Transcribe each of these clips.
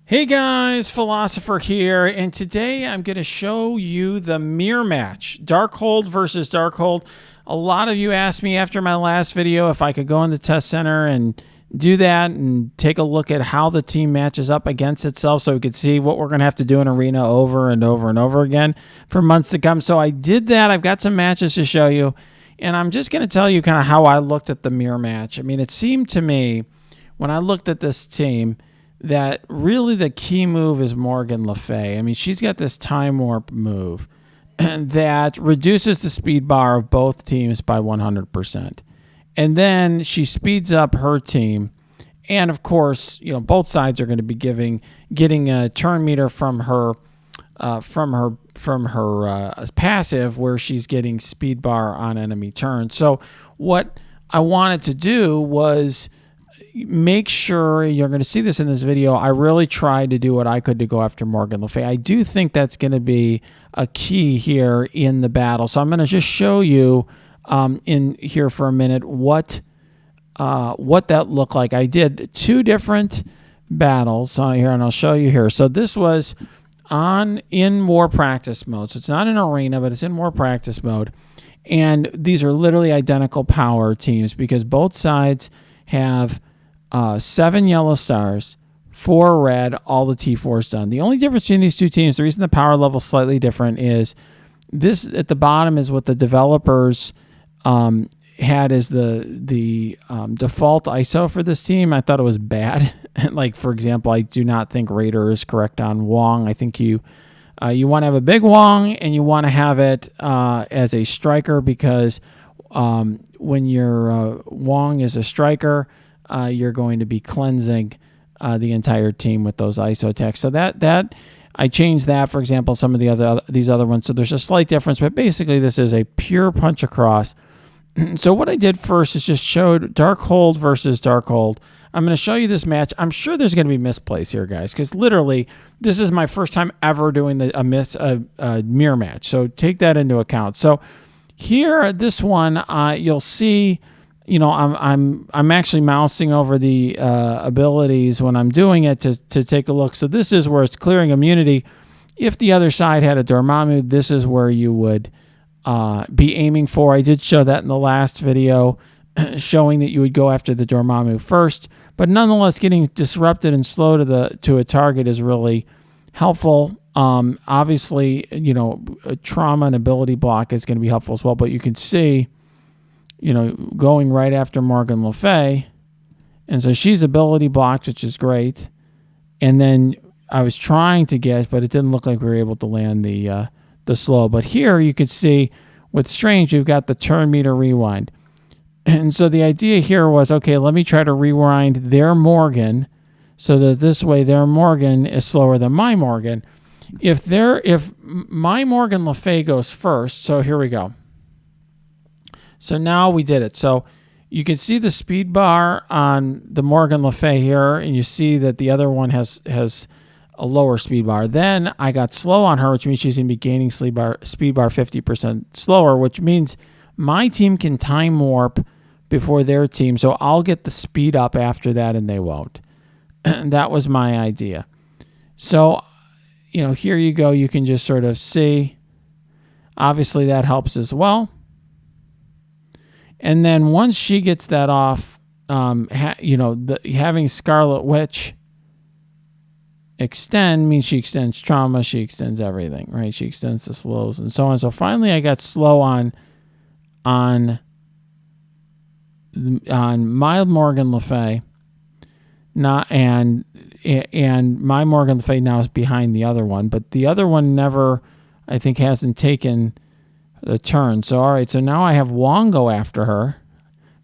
Hey guys, Philosopher here, and today I'm going to show you the mirror match, Darkhold versus Darkhold. A lot of you asked me after my last video if I could go in the test center and do that and take a look at how the team matches up against itself so we could see what we're going to have to do in Arena over and over and over again for months to come. So I did that. I've got some matches to show you, and I'm just going to tell you kind of how I looked at the mirror match. I mean, it seemed to me when I looked at this team that really the key move is Morgan Le Fay. I mean, she's got this time warp move that reduces the speed bar of both teams by 100%. And then she speeds up her team. And of course, you know, both sides are going to be getting a turn meter from her passive, where she's getting speed bar on enemy turns. So what I wanted to do was make sure, you're going to see this in this video, I really tried to do what I could to go after Morgan Le Fay. I do think that's going to be a key here in the battle. So I'm going to just show you in here for a minute what that looked like. I did two different battles on here, and I'll show you here. So this was in war practice mode. So it's not an arena, but it's in war practice mode. And these are literally identical power teams because both sides have 7 yellow stars, 4 red, all the T4s done. The only difference between these two teams, the reason the power level is slightly different, is this at the bottom is what the developers had as the default ISO for this team. I thought it was bad. Like, for example, I do not think Raider is correct on Wong. I think you want to have a big Wong, and you want to have it as a striker, because when your Wong is a striker, you're going to be cleansing the entire team with those ISO attacks. So that I changed that, for example, some of these other ones. So there's a slight difference, but basically this is a pure punch across. So what I did first is just showed Darkhold versus Darkhold. I'm going to show you this match. I'm sure there's going to be misplays here, guys, because literally this is my first time ever doing a mirror match. So take that into account. So here, this one, you'll see, you know, I'm actually mousing over the abilities when I'm doing it to take a look. So this is where it's clearing immunity. If the other side had a Dormammu, this is where you would be aiming for. I did show that in the last video, showing that you would go after the Dormammu first. But nonetheless, getting disrupted and slow to a target is really helpful. Obviously, you know, a trauma and ability block is going to be helpful as well. But you can see, you know, going right after Morgan Le Fay. And so she's ability blocked, which is great. And then I was trying to get, but it didn't look like we were able to land the slow. But here you could see with Strange, you've got the turn meter rewind. And so the idea here was, okay, let me try to rewind their Morgan so that this way their Morgan is slower than my Morgan. If my Morgan Le Fay goes first, so here we go. So now we did it. So you can see the speed bar on the Morgan Le Fay here, and you see that the other one has a lower speed bar. Then I got slow on her, which means she's going to be gaining speed bar 50% slower, which means my team can time warp before their team. So I'll get the speed up after that, and they won't. That was my idea. So, you know, here you go. You can just sort of see. Obviously, that helps as well. And then once she gets that off, you know, having Scarlet Witch extend means she extends trauma, she extends everything, right? She extends the slows and so on. So finally, I got slow on my Morgan Le Fay, and my Morgan Le Fay now is behind the other one, but the other one never, I think, hasn't taken the turn. So all right, so now I have Wong go after her.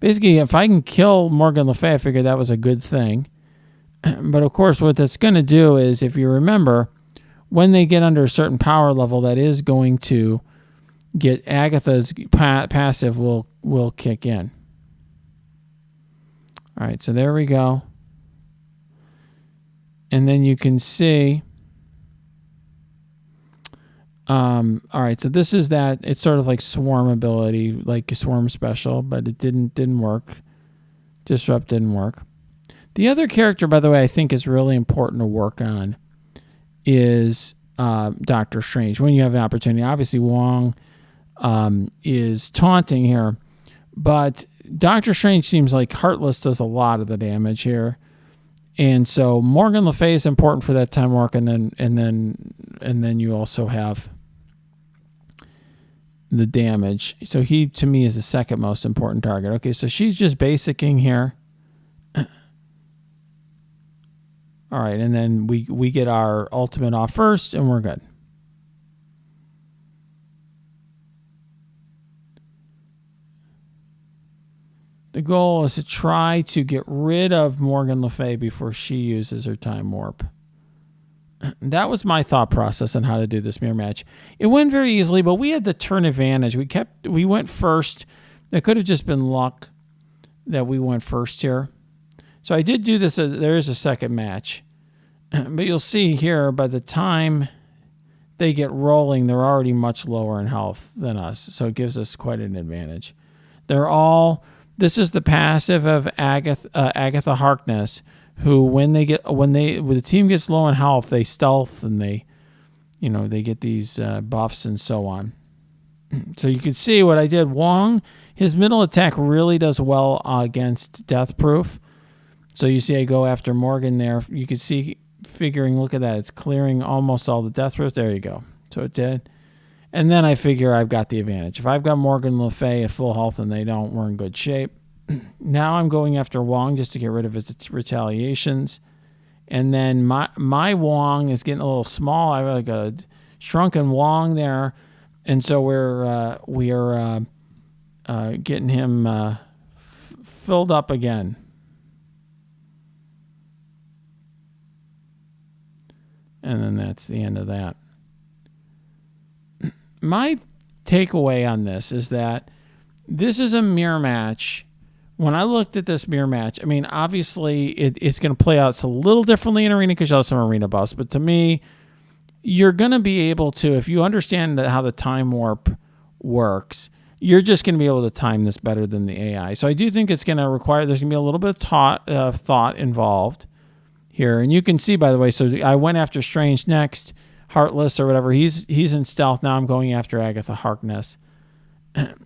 Basically, if I can kill Morgan Le Fay, I figured that was a good thing. But of course, what that's going to do is, if you remember, when they get under a certain power level, that is going to get Agatha's passive will kick in. All right, so there we go. And then you can see, all right, so this is that. It's sort of like swarm ability, like a swarm special, but it didn't work. Disrupt didn't work. The other character, by the way, I think is really important to work on is Doctor Strange. When you have an opportunity, obviously Wong is taunting here, but Doctor Strange seems like Heartless does a lot of the damage here, and so Morgan Le Fay is important for that time work, and then you also have the damage. So he, to me, is the second most important target. Okay, so she's just basicing here. All right, and then we get our ultimate off first, and we're good. The goal is to try to get rid of Morgan Le Fay before she uses her time warp. That was my thought process on how to do this mirror match. It went very easily, but we had the turn advantage. We went first. That could have just been luck that we went first here. So I did do this. There is a second match. But you'll see here, by the time they get rolling, they're already much lower in health than us. So it gives us quite an advantage. This is the passive of Agatha Harkness, who when the team gets low in health, they stealth and they get these buffs and so on. So you can see what I did. Wong, his middle attack really does well against Death Proof. So you see I go after Morgan there. You can see, look at that. It's clearing almost all the Death Proof. There you go. So it did. And then I figure I've got the advantage. If I've got Morgan Le Fay at full health and they don't, we're in good shape. Now I'm going after Wong just to get rid of his retaliations. And then my Wong is getting a little small. I have like a shrunken Wong there. And so we are getting him filled up again. And then that's the end of that. My takeaway on this is that this is a mirror match. When I looked at this mirror match, I mean, obviously it's going to play out it's a little differently in arena because you have some arena buffs. But to me, you're going to be able to, if you understand how the time warp works, you're just going to be able to time this better than the AI. So I do think it's going to require, there's going to be a little bit of thought involved here. And you can see, by the way, so I went after Strange next, Heartless or whatever. He's in stealth. Now I'm going after Agatha Harkness.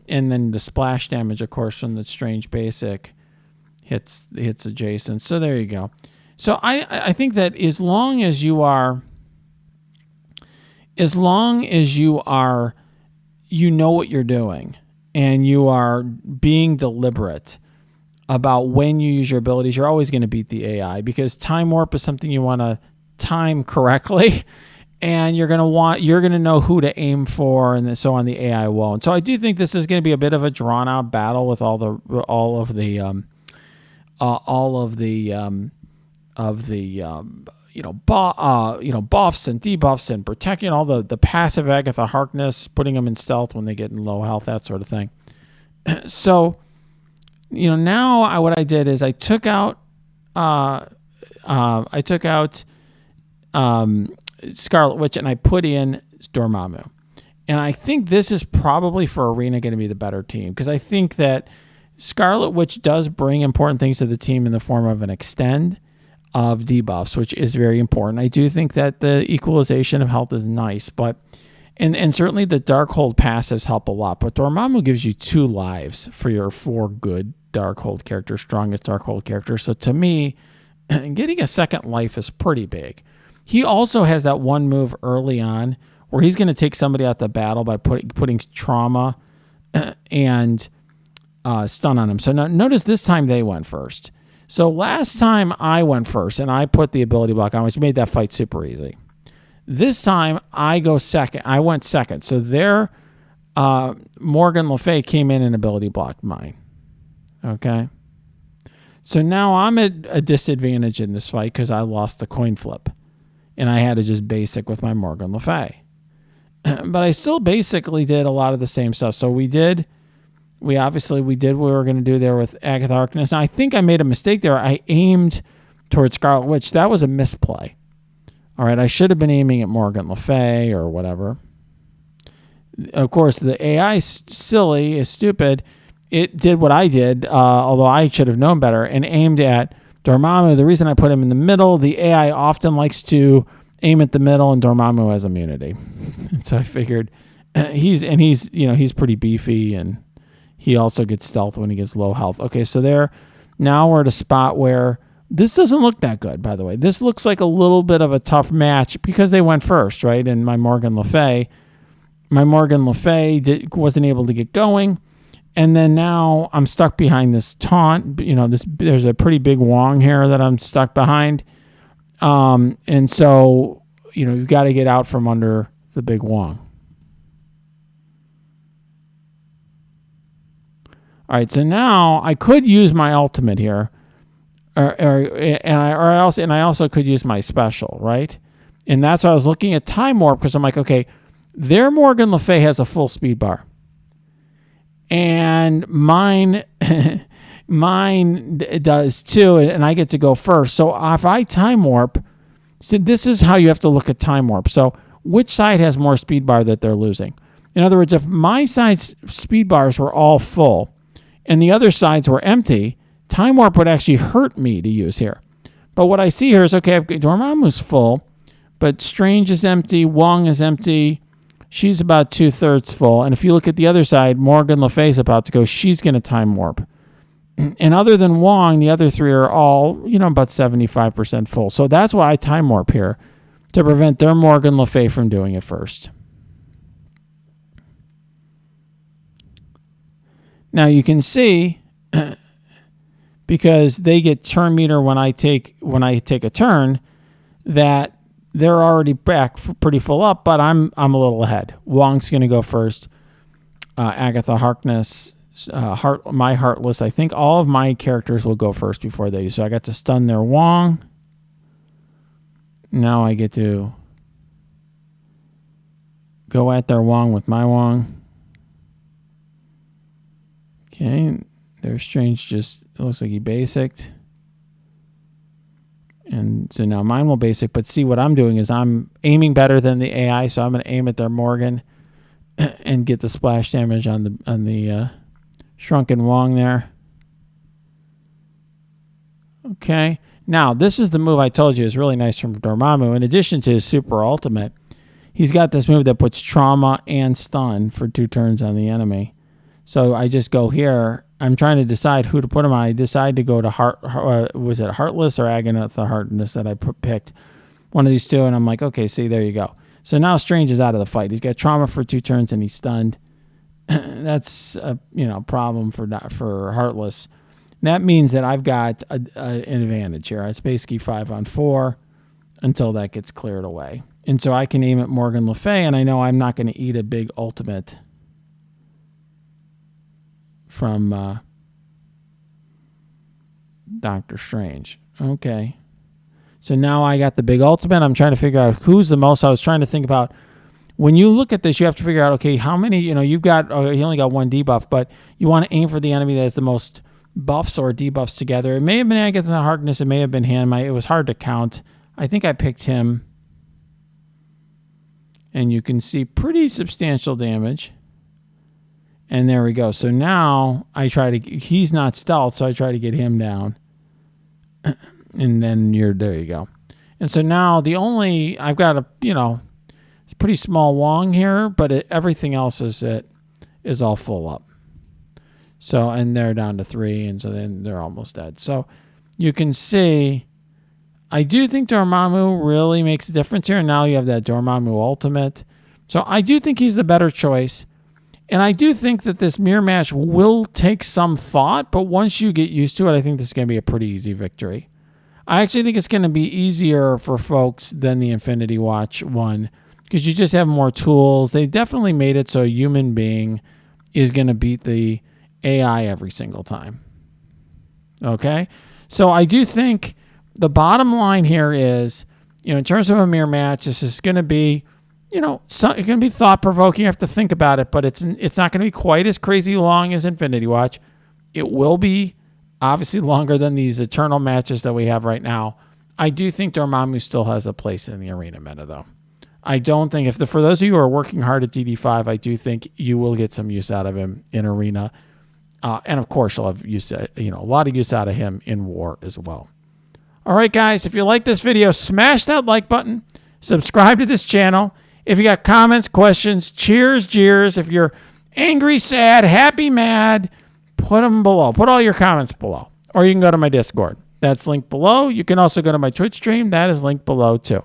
And then the splash damage, of course, from the Strange basic hits adjacent. So there you go. So I think that as long as you know what you're doing and you are being deliberate about when you use your abilities, you're always going to beat the AI, because time warp is something you want to time correctly. And you're going to know who to aim for, and so on. The AI won't. So I do think this is going to be a bit of a drawn out battle with all of the buffs and debuffs and protecting all the passive Agatha Harkness, putting them in stealth when they get in low health, that sort of thing. So, now what I did is I took out Scarlet Witch, and I put in Dormammu. And I think this is probably for Arena going to be the better team, because I think that Scarlet Witch does bring important things to the team in the form of an extend of debuffs, which is very important. I do think that the equalization of health is nice, but and certainly the Darkhold passives help a lot. But Dormammu gives you 2 lives for your 4 good Darkhold characters, strongest Darkhold characters. So to me, getting a second life is pretty big. He also has that one move early on where he's going to take somebody out the battle by putting trauma and stun on him. So now, notice this time they went first. So last time I went first and I put the ability block on, which made that fight super easy. This time I go second. I went second. So there, Morgan Le Fay came in and ability blocked mine. Okay. So now I'm at a disadvantage in this fight because I lost the coin flip. And I had to just basic with my Morgan Le Fay. But I still basically did a lot of the same stuff. So we did what we were going to do there with Agatha Harkness. Now, I think I made a mistake there. I aimed towards Scarlet Witch. That was a misplay. All right, I should have been aiming at Morgan Le Fay or whatever. Of course, the AI is silly, is stupid. It did what I did, although I should have known better, and aimed at Dormammu, the reason I put him in the middle, the AI often likes to aim at the middle, and Dormammu has immunity. So I figured he's pretty beefy, and he also gets stealth when he gets low health. Okay, so now we're at a spot where this doesn't look that good, by the way. This looks like a little bit of a tough match because they went first, right? And my Morgan Le Fay wasn't able to get going. And then now I'm stuck behind this taunt. There's a pretty big Wong here that I'm stuck behind. And so, you've got to get out from under the big Wong. All right, so now I could use my ultimate here. I also could use my special, right? And that's why I was looking at Time Warp, because I'm like, okay, their Morgan Le Fay has a full speed bar. And mine does too, and I get to go first. So if I Time Warp, so this is how you have to look at Time Warp. So which side has more speed bar that they're losing? In other words, if my side's speed bars were all full and the other sides were empty, Time Warp would actually hurt me to use here. But what I see here is, okay, Dormammu's full, but Strange is empty, Wong is empty, she's about 2/3 full. And if you look at the other side, Morgan Le Fay's about to go, she's going to Time Warp. And other than Wong, the other three are all, about 75% full. So that's why I Time Warp here, to prevent their Morgan Le Fay from doing it first. Now you can see, because they get turn meter when I take a turn, that they're already back pretty full up, but I'm a little ahead. Wong's going to go first. Agatha Harkness, my Heartless. I think all of my characters will go first before they do. So I got to stun their Wong. Now I get to go at their Wong with my Wong. Okay, their Strange just looks like he basicked. And so now mine will basic, but see what I'm doing is I'm aiming better than the AI, so I'm going to aim at their Morgan and get the splash damage on the shrunken Wong there. Okay, now this is the move I told you is really nice from Dormammu. In addition to his super ultimate, he's got this move that puts trauma and stun for 2 turns on the enemy. So I just go here. I'm trying to decide who to put him on. I decide to go to was it Heartless or Agatha Harkness that I picked? One of these two, and I'm like, okay, see, there you go. So now Strange is out of the fight. He's got trauma for 2 turns, and he's stunned. That's a problem for Heartless. And that means that I've got an advantage here. It's basically 5-on-4 until that gets cleared away. And so I can aim at Morgan Le Fay, and I know I'm not going to eat a big ultimate from Doctor Strange. Okay. So now I got the big ultimate. I'm trying to figure out who's the most. I was trying to think about, when you look at this, you have to figure out, okay, how many, you've got, he only got 1 debuff, but you want to aim for the enemy that has the most buffs or debuffs together. It may have been Agatha Harkness. It may have been him. It was hard to count. I think I picked him. And you can see pretty substantial damage. And there we go. So now he's not stealth, so I try to get him down. And then there you go. And so now I've got a pretty small Wong here, but everything else is all full up. So, and they're down to 3, and so then they're almost dead. So you can see, I do think Dormammu really makes a difference here. And now you have that Dormammu ultimate. So I do think he's the better choice. And I do think that this mirror match will take some thought, but once you get used to it, I think this is going to be a pretty easy victory. I actually think it's going to be easier for folks than the Infinity Watch one, because you just have more tools. They definitely made it so a human being is going to beat the AI every single time. Okay? So I do think the bottom line here is, in terms of a mirror match, this is going to be, it's going to be thought-provoking. You have to think about it, but it's not going to be quite as crazy long as Infinity Watch. It will be obviously longer than these Eternal matches that we have right now. I do think Dormammu still has a place in the arena meta, though. I don't think, for those of you who are working hard at DD5, I do think you will get some use out of him in arena. And of course, you'll have use, a lot of use out of him in war as well. All right, guys, if you like this video, smash that like button. Subscribe to this channel. If you got comments, questions, cheers, jeers, if you're angry, sad, happy, mad, put them below. Put all your comments below. Or you can go to my Discord. That's linked below. You can also go to my Twitch stream. That is linked below too.